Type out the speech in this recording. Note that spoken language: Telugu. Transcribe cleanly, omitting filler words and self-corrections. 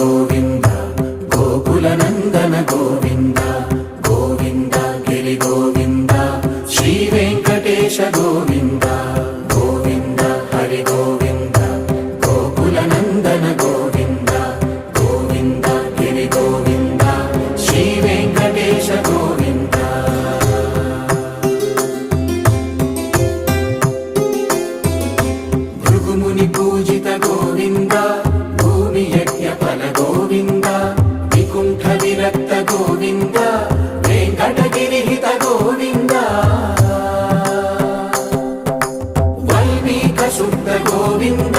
గోవింద గోకుల నందన గోవింద గోవింద గిరి గోవింద శ్రీ వెంకటేశ గోవింద గోవింద హరి గోవింద గోకుల నందన గోవింద గోవింద గిరి గోవింద శ్రీ వెంకటేశ గోవింద భృగుముని పూజిత గోవింద భూమి యజ్ఞ ఫల గోవింద వికుంఠ విరక్త గోవింద వెంకటగిరిహిత గోవింద వైదిక శుద్ధ గోవింద